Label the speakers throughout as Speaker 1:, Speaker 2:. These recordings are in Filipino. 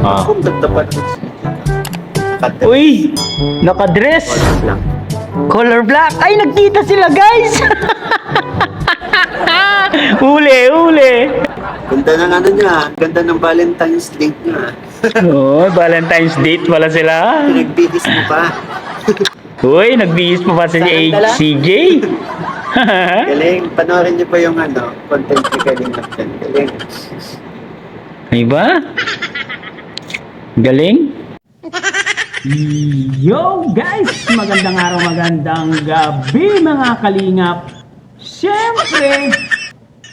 Speaker 1: Kung nagtapat mo
Speaker 2: Uy! Nakadress!
Speaker 1: lang.
Speaker 2: Color black! Ay, nagkita sila, guys! Uli!
Speaker 1: Ganda ng ano niya, ganda ng Valentine's date niya.
Speaker 2: Oh, Valentine's date pala sila.
Speaker 1: Pinagbihis mo pa.
Speaker 2: Uy, nagbihis pa ba si
Speaker 1: Saan dala?
Speaker 2: CJ?
Speaker 1: Galing, panoorin niyo pa yung ano, content ni Kalinga dyan. Galing.
Speaker 2: Ay ba? Galing? Yo guys! Magandang araw, magandang gabi mga kalingap. Siyempre,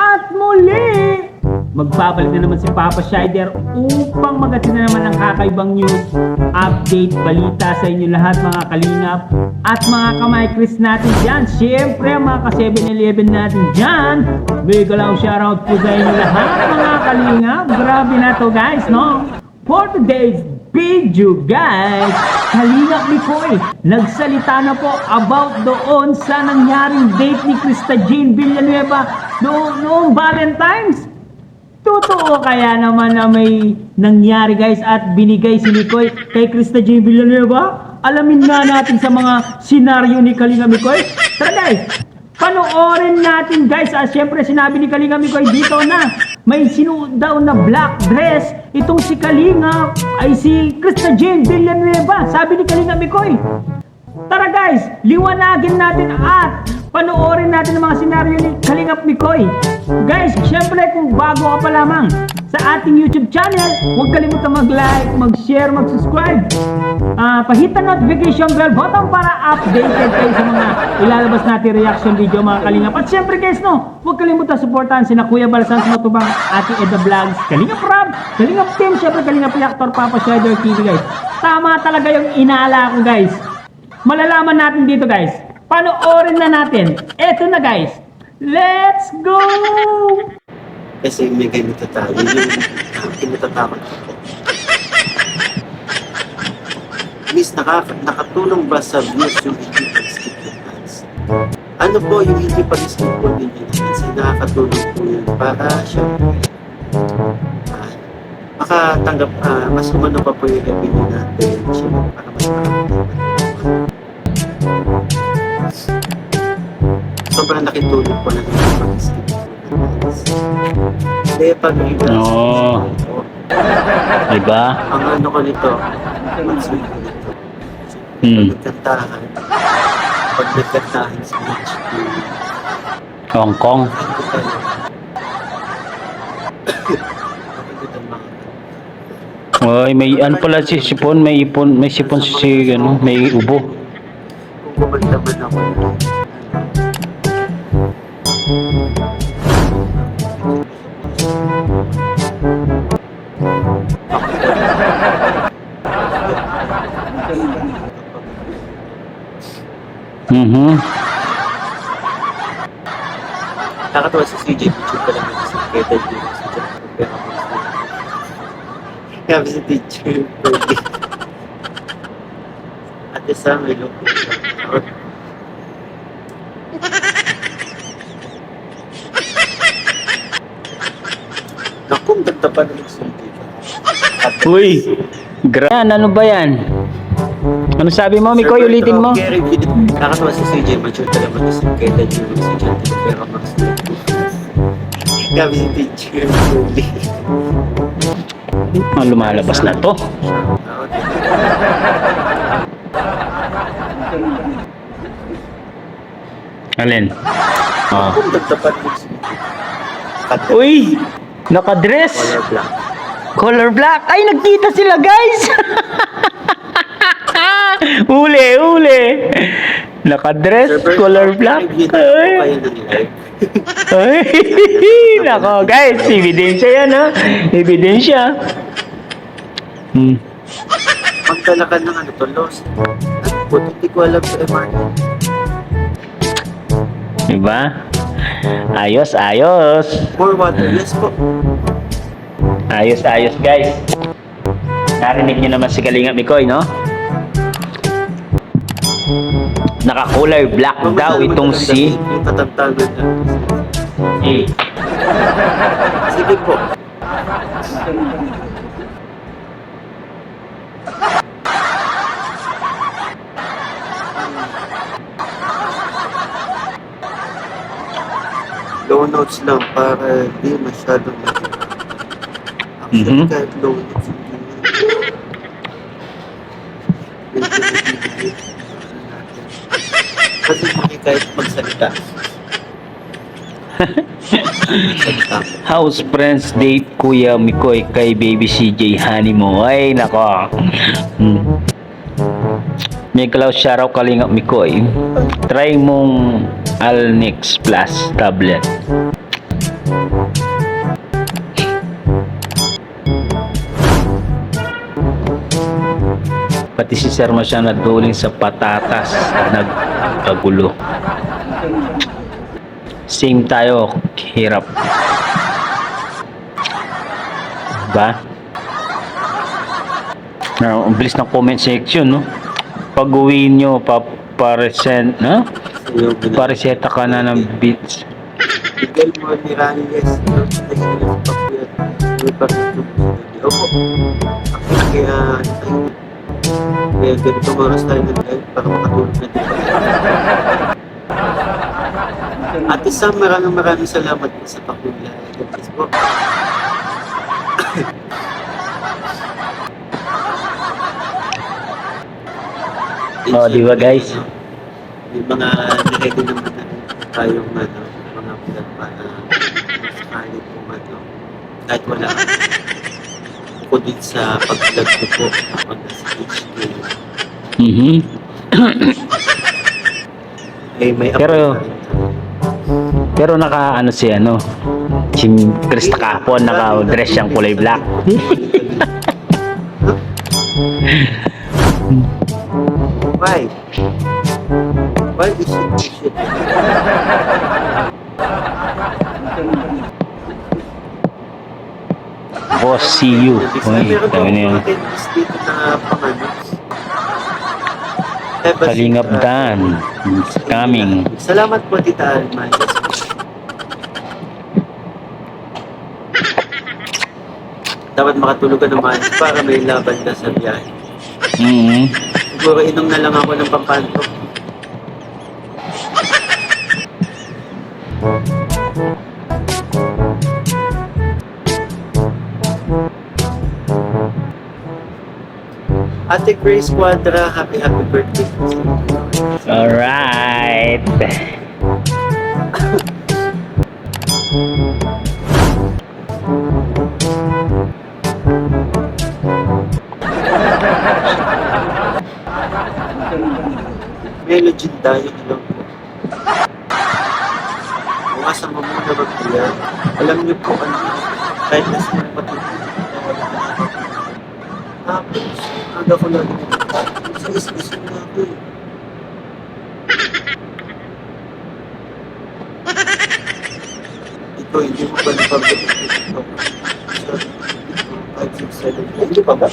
Speaker 2: at muli, magbabalik na naman si Papa Shider upang magasin na naman ang kakaibang news, update, balita sa inyo lahat mga kalingap at mga kamay Chris natin dyan. Siyempre, mga ka 7-Eleven natin dyan. Big lang shoutout po sa inyo lahat mga kalingap. Grabe na to guys, no? For today's video guys, Kalingap Mikoy nagsalita na po about doon sa nangyaring date ni Krista Jane Villanueva noong Valentine's. Totoo kaya naman na may nangyari guys at binigay si Mikoy kay Krista Jane Villanueva? Alamin nga natin sa mga senaryo ni Kalingap Mikoy. Tara guys, panoorin natin guys. Siyempre sinabi ni Kalingap Mikoy dito na may sinuot daw na black dress. Itong si Kalingap ay si Krista Jane Villanueva. Sabi ni Kalingap Mikoy. Tara guys, liwanagin natin at panoorin natin ang mga senaryo ni Kalingap Mikoy. Guys, syempre kung bago ka pa lamang sa ating YouTube channel, huwag kalimutan mag-like, mag-share, mag-subscribe. Pahit ang notification bell button para updated kayo sa mga ilalabas natin reaction video mga Kalingap. At syempre guys, no, huwag kalimutan supportahan sina Kuya Balsan sa Matubang, Ate Eda Vlogs, Kalingap Rob, Kalingap Team, syempre Kalingap Reactor, Papa Shider TV guys. Tama talaga yung inaala ko guys. Malalaman natin dito guys. Panoorin na natin. Eto na guys. Let's go!
Speaker 1: Kasi may ganito tayo. Yung kinatatakot ako. Miss, nakatulong ba sa views yung hindi pag-skip ng ads? Ano po yung hindi pag-skip po ninyo ng ads? Nakakatulong po yun para syempre makatanggap, mas umano pa po yung revenue natin. Syempre para mas makakatulong. Sobrang laking tulong po na hindi pag-skip ng ads. Kaya pag-ibig
Speaker 2: Oo. Diba?
Speaker 1: ang ano ko nito, mag-swing ko nito. Nagkantahan. Pag nagkantahan sa beach,
Speaker 2: Hong Kong. Oy, may ano pala si sipon, may ipon, may sipon si ano, may ubo.
Speaker 1: kung kumandaman ako, nakatawa si CJ YouTube pa lang yung sa Keta June sa Japan. Kaya si teacher pwede. Ate Sam, may loob ko siya. Naku, nagtapan ng CJ.
Speaker 2: Uy, ano ba yan? Ano sabi mo, Mikoy? Ulitin mo.
Speaker 1: Nakatawa si CJ, mature talaga mag-isip Keta June sa Japan. Pero mas kaya si teacher pwede.
Speaker 2: Lumalabas na to. Alin?
Speaker 1: Kung nagtapat ng CJ.
Speaker 2: Uy! Nakadress!
Speaker 1: Color black.
Speaker 2: Color black! Ay, nagkita sila, guys! Uli! Nakadress, color black. Ay! Ay! Nako, guys! Ebidensya yan, ha? Ebidensya.
Speaker 1: Magdala ka ng ano to, lost. At po, hindi ko alam sa MRT.
Speaker 2: Diba? Ayos.
Speaker 1: More water, yes po.
Speaker 2: Ayos, guys. Narinig nyo naman si Kalingap Mikoy, no? Naka-color black daw itong si...
Speaker 1: Yung katantagan na. Sige po. low notes lang para di masyadong actually kahit low notes hindi na medyo nabibigay natin kasi hindi kahit magsalita
Speaker 2: House friends date Kuya Mikoy kay Baby CJ honey mo. Ay nako. May Klaus Sharaw Kalingap Mikoy. Try mong Alnex Plus tablet. Pati si Sir mo siya nagduling sa patatas. Nagkagulo. Same tayo, hirap. Diba? Ang bilis ng comment section, no? Pag uwi nyo, paparesent, no? Pareseta ka na ng beats.
Speaker 1: Miguel Morales nahihirap pa po yan may pagkakit opo actually kaya ganitong oras tayo na live para makatulog na din Ate Sam, maraming salamat po sa pakula. God bless po.
Speaker 2: Oh, di ba guys?
Speaker 1: May mga nilagay naman na tayong mga vlog para sakali po kahit wala ko din sa pag-vlog ko po kapag nasa HQ. May
Speaker 2: Pero naka ano si si Krista Capon naka-dress siyang kulay black.
Speaker 1: Why? Why is it shit?
Speaker 2: Boss, see you. Uy, dami na yun.
Speaker 1: Dito na panganos.
Speaker 2: Kalingap Dan. It's coming.
Speaker 1: Salamat po, Tita Alma. Dapat makatulog ka naman para may laban ka sa biyahe. Siguro inom na lang ako ng pampanto. Ate Grace Quadra, happy birthday.
Speaker 2: Alright.
Speaker 1: Melody tayo lang po. Bukasan mo muna mag-iyan. Alam niyo po kahit na sila patutulog. Tapos, aga ko lang sa isa-isa na ako eh. Ito, hindi mo ba napagdating ito? Sa 5, 6, 7, hindi pa ba?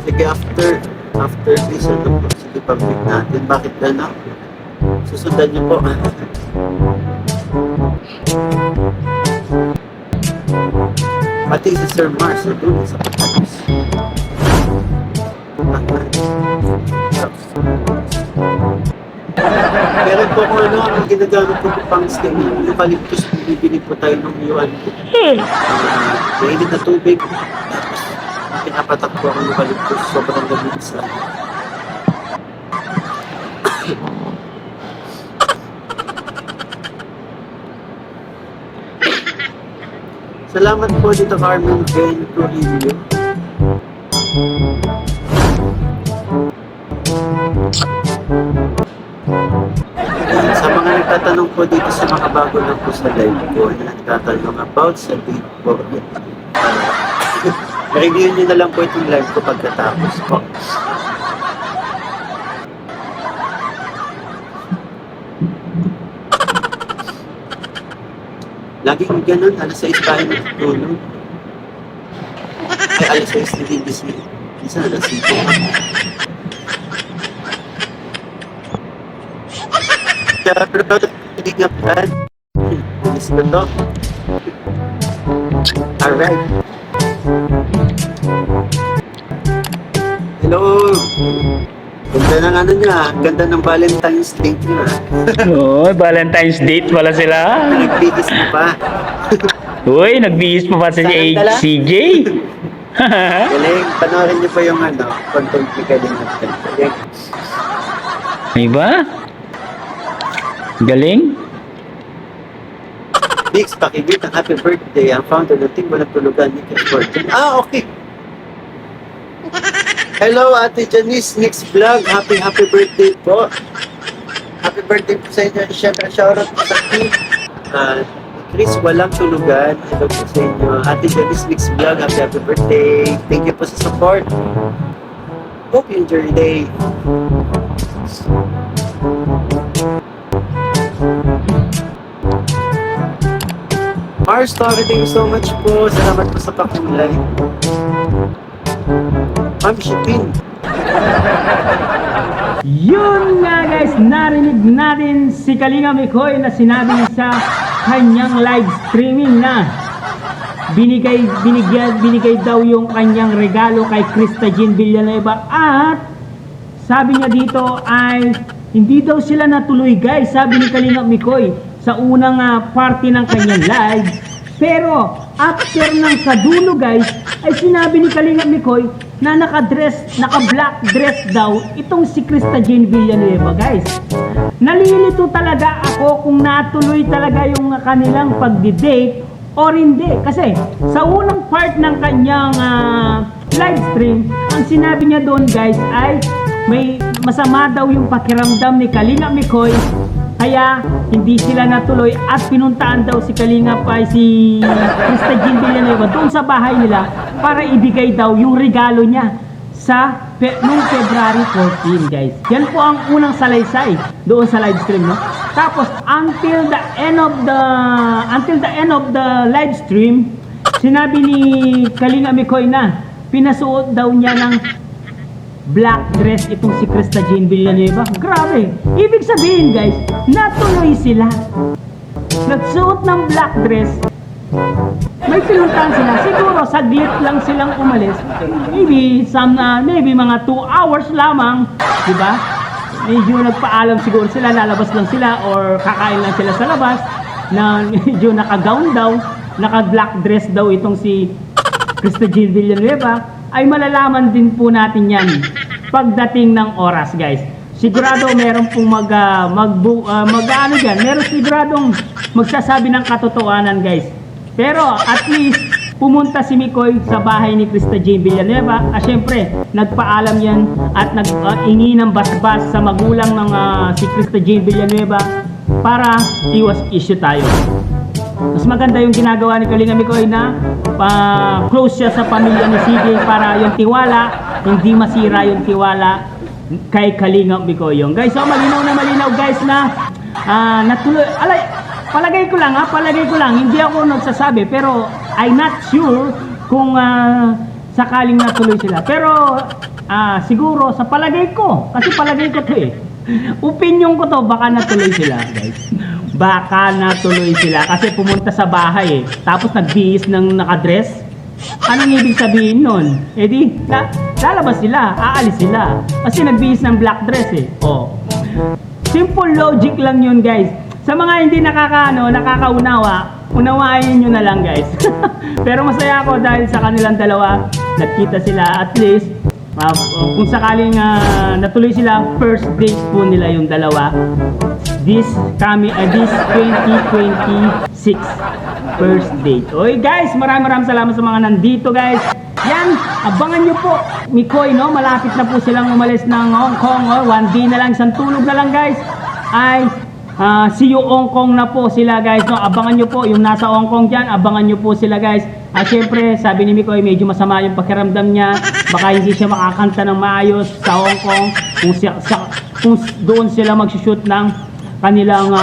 Speaker 1: Sige, after this, sige, pag-break natin. Bakit na? Susundan niyo po. Pati si Sir Mars, doon sa patatas. Pero po kung ang ginagamit ko po pang stem, yung eucalyptus, bibili po tayo ng yuan. Mainit na tubig. Tapos, pinapatak po ako ng eucalyptus, sobrang gamit sa Salamat po dito Carmen Jane Trujillo. Sa mga nagtatanong po dito sa mga bago lang po sa live ko na nagtatanong about sa date po. I-review nyo na lang po itong live ko pagkatapos po. Laging ganun, alas 6 tayo natutulog. Ay, alas 6 nagigising. Isa alas 5. Pero, hindi nga pa. Bilis na to. Alright. Hello. Good Ganda ng ano niya, ganda ng Valentine's Day niya.
Speaker 2: Oh, Valentine's date pala sila.
Speaker 1: Nagbihis na pa.
Speaker 2: Uy, nagbihis pa ba si
Speaker 1: Saan dala?
Speaker 2: CJ?
Speaker 1: Galing, panoorin niyo pa yung ano, content ni Kalingap. Galing.
Speaker 2: Diba? Galing?
Speaker 1: Biggs, pakigit ang happy birthday. Ang founder ng team walang tulugan ni Fortune. Ah, okay. Hello, Ate Janice. Next vlog. Happy birthday po. Happy birthday po sa inyo. Siyempre, shoutout po sa team. Chris, walang tulugan. Hello po sa inyo. Ate Janice, next vlog. Happy birthday. Thank you po sa support. Hope you enjoy your day. Mars Story, thank you so much po. Salamat po sa pakulay. Ma'am Shipping.
Speaker 2: Yun nga guys, narinig natin si Kalinga Mikoy na sinabi niya sa kanyang live streaming na binigay daw yung kanyang regalo kay Krista Jean Villanueva at sabi niya dito ay hindi daw sila natuloy guys, sabi ni Kalinga Mikoy sa unang party ng kanyang live. Pero after ng sa dulo guys ay sinabi ni Kalinga Mikoy na naka-black dress daw itong si Krista Jean Villanueva guys. Nalilito talaga ako kung natuloy talaga yung kanilang pagdi-date or hindi. Kasi sa unang part ng kanyang live stream, ang sinabi niya doon guys ay may masama daw yung pakiramdam ni Kalinga Mikoy. Kaya hindi sila natuloy at pinuntaan daw si Kalinga pa si Krista Jean Villanueva doon sa bahay nila para ibigay daw yung regalo niya sa noong February 14 guys. Yan po ang unang salaysay doon sa live stream, no? Tapos until the end of the live stream, sinabi ni Kalinga Mikoy na pinasuot daw niya ng black dress itong si Krista Jean Villanueva. Grabe! Ibig sabihin guys, natuloy sila. Nagsuot ng black dress. May pinuntahan sila. Siguro saglit lang silang umalis. Maybe mga 2 hours lamang. Diba? Medyo nagpaalam siguro sila. Lalabas lang sila or kakain lang sila sa labas. Na medyo naka-gown daw. Naka-black dress daw itong si Krista Jean Villanueva. Ay malalaman din po natin yan pagdating ng oras guys. Sigurado meron pong meron siguradong magsasabi ng katotohanan guys. Pero at least pumunta si Mikoy sa bahay ni Krista Jean Villanueva. Syempre nagpaalam yan at nag-ingi ng basbas sa magulang ng si Krista Jean Villanueva para iwas issue tayo. Mas maganda yung ginagawa ni Kalinga Mikoy na close siya sa pamilya ni CJ para yung tiwala, hindi masira yung tiwala kay Kalinga Mikoy. Guys, so malinaw guys na natuloy. Palagay ko lang, hindi ako nagsasabi pero I'm not sure kung sakaling natuloy sila. Pero siguro sa palagay ko, kasi palagay ko to opinion ko to, baka natuloy sila guys. Baka natuloy sila kasi pumunta sa bahay tapos nagbihis ng nakadress. Anong ibig sabihin nun? Di lalabas sila, aalis sila kasi nagbihis ng black dress simple logic lang yun guys. Sa mga hindi nakakaunawa, unawain nyo na lang guys. Pero masaya ako dahil sa kanilang dalawa nagkita sila at least. Kung sakaling natuloy sila, first date po nila yung dalawa. This 2026 first date. Oy guys, maraming salamat sa mga nandito guys. Yan, abangan nyo po Mikoy, no? Malapit na po silang umalis ng Hong Kong. One day na lang, isang tulog na lang guys. Ay see you Hong Kong na po sila guys, no? Abangan nyo po yung nasa Hong Kong dyan. Abangan nyo po sila guys. Syempre sabi ni Mikoy medyo masama yung pakiramdam niya. Baka hindi siya makakanta ng maayos sa Hong Kong kung doon sila magsushoot ng kanilang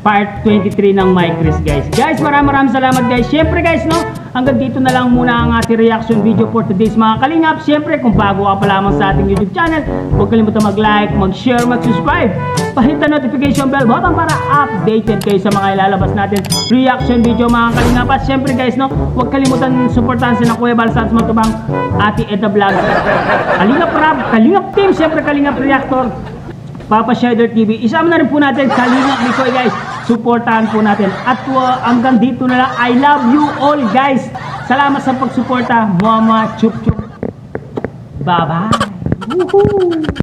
Speaker 2: part 23 ng My Chris guys. Guys, maraming salamat guys. Syempre guys, no? hanggang dito na lang muna ang ating reaction video for today's mga kalingap. Siyempre, kung bago ka pa lamang sa ating YouTube channel, huwag kalimutan mag-like, mag-share, mag-subscribe. Pahit ang notification bell button para updated kayo sa mga ilalabas natin reaction video mga kalingap. At siyempre guys, no, huwag kalimutan suportahan si na Kuya Bal Santos Matubang, Ate Edna Vlog, Kalingap Rab, Kalingap Team, siyempre Kalingap Reactor, Papa Shider TV. Isama na rin po natin Kalingap Mikoy guys. Suportahan po natin. At hanggang dito na lang. I love you all guys. Salamat sa pagsuporta. Mama chup chup. Bye bye. Woohoo!